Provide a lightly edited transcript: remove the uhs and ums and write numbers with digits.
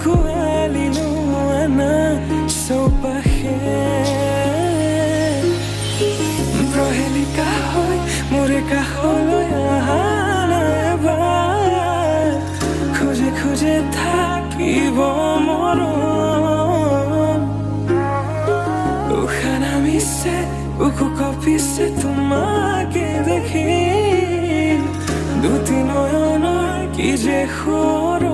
kualino ana sopahe prohelika hoy mure kaholo ahana ebar khuje khuje থাকিবো মরণ উখানা মিশে উকু কপিছে তোমাকে দেখি দুটি নয়ন কি যে খোর